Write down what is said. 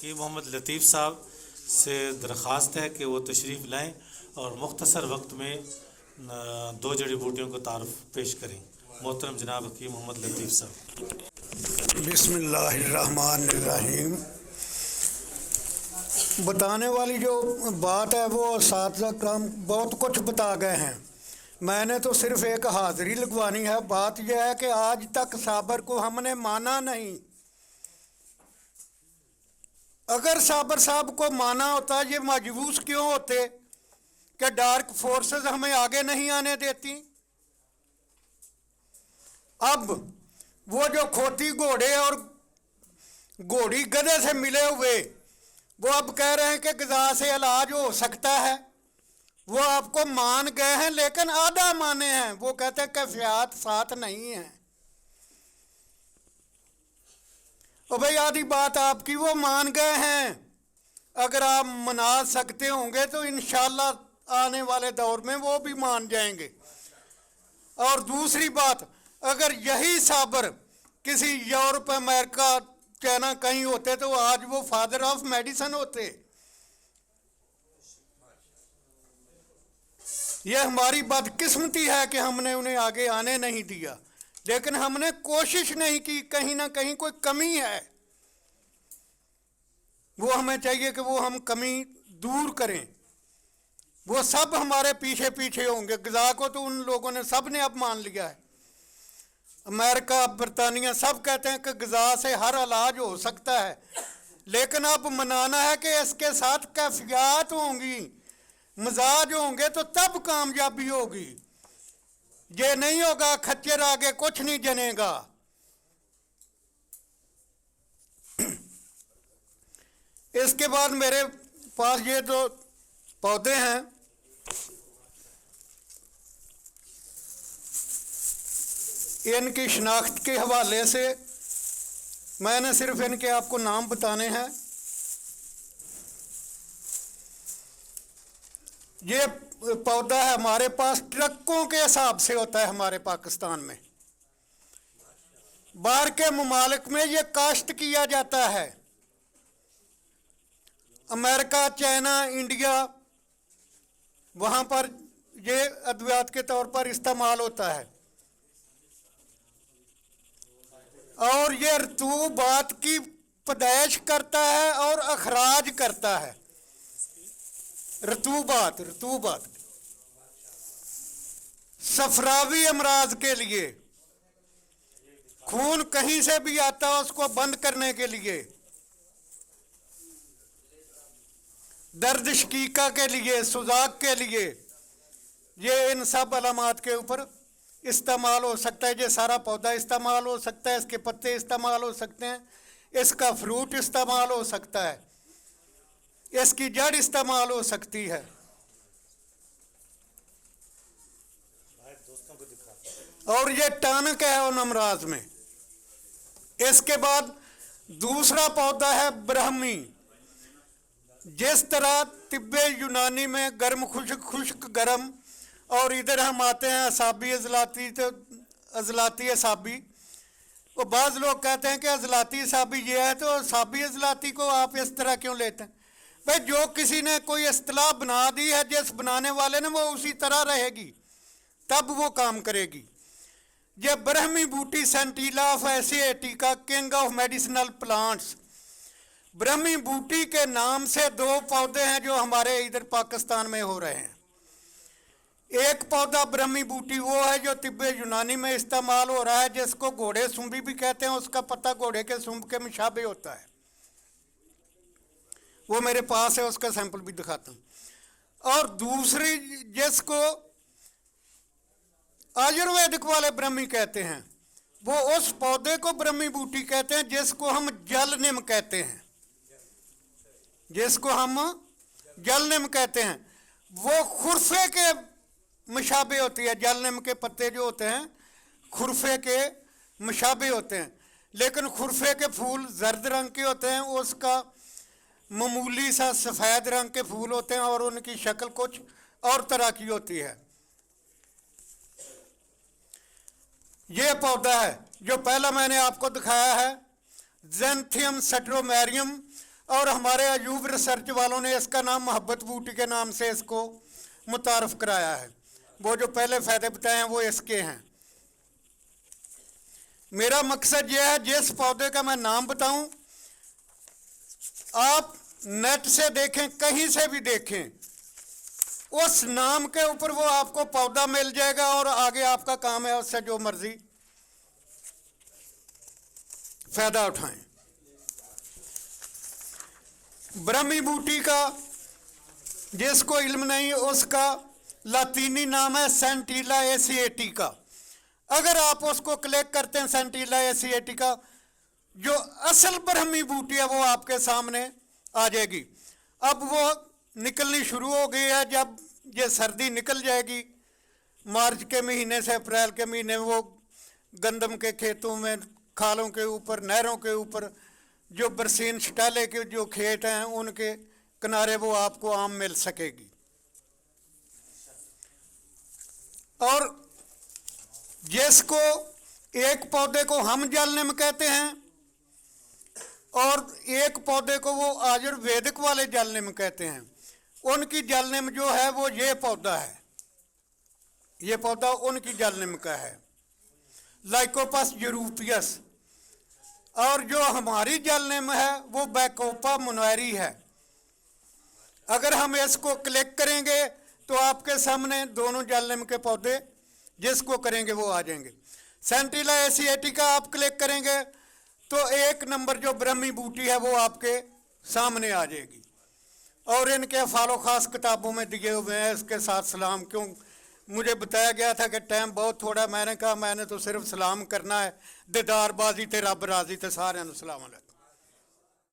हकीम मोहम्मद लतीफ़ साहब से दरख्वास्त है कि वो तशरीफ़ लाएं और मुख्तसर वक्त में दो जड़ी बूटियों को तारुफ पेश करें। मोहतरम जनाब हकीम मोहम्मद लतीफ़ साहब। बिस्मिल्लाहिर्रहमानिर्रहीम। बताने वाली जो बात है वो साथी काम बहुत कुछ बता गए हैं। मैंने तो सिर्फ एक हाज़िरी लगवानी है। बात यह है कि आज तक साबर को हमने माना नहीं। अगर साबर साहब को माना होता, ये मजबूस क्यों होते कि डार्क फोर्सेस हमें आगे नहीं आने देती। अब वो जो खोती घोड़े और घोड़ी गधे से मिले हुए वो अब कह रहे हैं कि ग़िज़ा से इलाज हो सकता है। वो आपको मान गए हैं लेकिन आधा माने हैं। वो कहते हैं कैफियत साथ नहीं है। और भाई आधी बात आपकी वो मान गए हैं। अगर आप मना सकते होंगे तो इंशाल्लाह आने वाले दौर में वो भी मान जाएंगे। और दूसरी बात, अगर यही साबर किसी यूरोप, अमेरिका, चाइना कहीं होते तो आज वो फादर ऑफ मेडिसिन होते। ये हमारी बदकिस्मती है कि हमने उन्हें आगे आने नहीं दिया, लेकिन हमने कोशिश नहीं की। कहीं ना कहीं कोई कमी है, वो हमें चाहिए कि वो हम कमी दूर करें। वो सब हमारे पीछे पीछे होंगे। ग़िज़ा को तो उन लोगों ने सब ने अब मान लिया है। अमेरिका, बरतानिया सब कहते हैं कि ग़िज़ा से हर इलाज हो सकता है, लेकिन अब मनाना है कि इसके साथ कैफियत होंगी, मिजाज होंगे तो तब कामयाबी होगी। ये नहीं होगा खच्चर आगे कुछ नहीं जनेगा। इसके बाद मेरे पास ये जो पौधे हैं, इनकी शनाख्त के हवाले से मैंने सिर्फ इनके आपको नाम बताने हैं। ये पौधा है हमारे पास ट्रकों के हिसाब से होता है हमारे पाकिस्तान में। बाहर के ममालिक में ये काश्त किया जाता है। अमेरिका, चाइना, इंडिया, वहाँ पर ये अद्वियात के तौर पर इस्तेमाल होता है। और ये रतूबात की पैदाइश करता है और अखराज करता है। रतूबात सफरावी अमराज के लिए, खून कहीं से भी आता है उसको बंद करने के लिए, दर्द शकीका के लिए, सुजाक के लिए, ये इन सब अलामात के ऊपर इस्तेमाल हो सकता है। ये सारा पौधा इस्तेमाल हो सकता है, इसके पत्ते इस्तेमाल हो सकते हैं, इसका फ्रूट इस्तेमाल हो सकता है, इसकी जड़ इस्तेमाल हो सकती है। और ये टानक है उन अमराज में। इसके बाद दूसरा पौधा है ब्राह्मी। जिस तरह तिब्बे यूनानी में गर्म खुश्क खुश्क गर्म, और इधर हम आते हैं असाबी अजलाती, तो अजलाती असाबी। वो बाज़ लोग कहते हैं कि अजलाती असाबी ये है, तो असाबी अजलाती को आप इस तरह क्यों लेते हैं? भाई जो किसी ने कोई इस्तिलाह बना दी है, जिस बनाने वाले ने, वो उसी तरह रहेगी, तब वो काम करेगी। ये ब्रह्मी बूटी centella of asiatica, king of medicinal plants. ब्रह्मी बूटी के नाम से दो पौधे हैं जो हमारे इधर पाकिस्तान में हो रहे हैं। एक पौधा ब्रह्मी बूटी वो है जो तिब्बे यूनानी में इस्तेमाल हो रहा है, जिसको घोड़े सुंबी भी कहते हैं। उसका पत्ता घोड़े के सुंब के मुशाबे होता है। वो मेरे पास है, उसका सैंपल भी दिखाता हूँ। और दूसरी जिसको आयुर्वेदिक वाले ब्रह्मी कहते हैं, वो उस पौधे को ब्रह्मी बूटी कहते हैं जिसको हम जल निम कहते हैं। जिसको हम जल निम कहते हैं, वो खुरफे के मुशाबे होती है। जल निम के पत्ते जो होते हैं खुरफे के मुशाबे होते हैं, लेकिन खुरफे के फूल जर्द रंग के होते हैं, उसका मामूली सा सफ़ेद रंग के फूल होते हैं और उनकी शक्ल कुछ और तरह की होती है। ये पौधा है जो पहला मैंने आपको दिखाया है, ज़ैंथियम सेटेरोमेरियम, और हमारे अयूब रिसर्च वालों ने इसका नाम मोहब्बत बूटी के नाम से इसको मुतारफ़ कराया है। वो जो पहले फ़ायदे बताए हैं वो इसके हैं। मेरा मकसद यह है, जिस पौधे का मैं नाम बताऊं, आप नेट से देखें, कहीं से भी देखें, उस नाम के ऊपर वो आपको पौधा मिल जाएगा और आगे आपका काम है उससे जो मर्जी फायदा उठाएं। ब्रह्मी बूटी का जिसको इल्म नहीं, उसका लातीनी नाम है सेंटिला एशिएटिका। अगर आप उसको क्लिक करते हैं सेंटिला एशिएटिका, जो असल ब्रह्मी बूटी है वो आपके सामने आ जाएगी। अब वो निकलनी शुरू हो गई है। जब ये सर्दी निकल जाएगी, मार्च के महीने से अप्रैल के महीने में, वो गंदम के खेतों में, खालों के ऊपर, नहरों के ऊपर, जो बरसीन शटाले के जो खेत हैं उनके किनारे वो आपको आम मिल सकेगी। और जिसको एक पौधे को हम जालनिम कहते हैं और एक पौधे को वो आयुर्वेदिक वाले जालनिम कहते हैं, उनकी जालनिम जो है वो ये पौधा है। ये पौधा उनकी जालनिम का है, लाइकोपस यूरोपियस। और जो हमारी जालनिम है वो बैकोपा मुनैरी है। अगर हम इसको क्लिक करेंगे तो आपके सामने दोनों जालनिम के पौधे जिसको करेंगे वो आ जाएंगे। सेंटिला एशिएटिका आप क्लिक करेंगे तो एक नंबर जो ब्रह्मी बूटी है वो आपके सामने आ जाएगी। और इनके फालो खास किताबों में दिए हुए हैं। इसके साथ सलाम, क्यों मुझे बताया गया था कि टाइम बहुत थोड़ा, मैंने कहा मैंने तो सिर्फ सलाम करना है, दीदारबाजी ते रब राजी ते सारिਆਂ ਨੂੰ सलाम अलैकुम।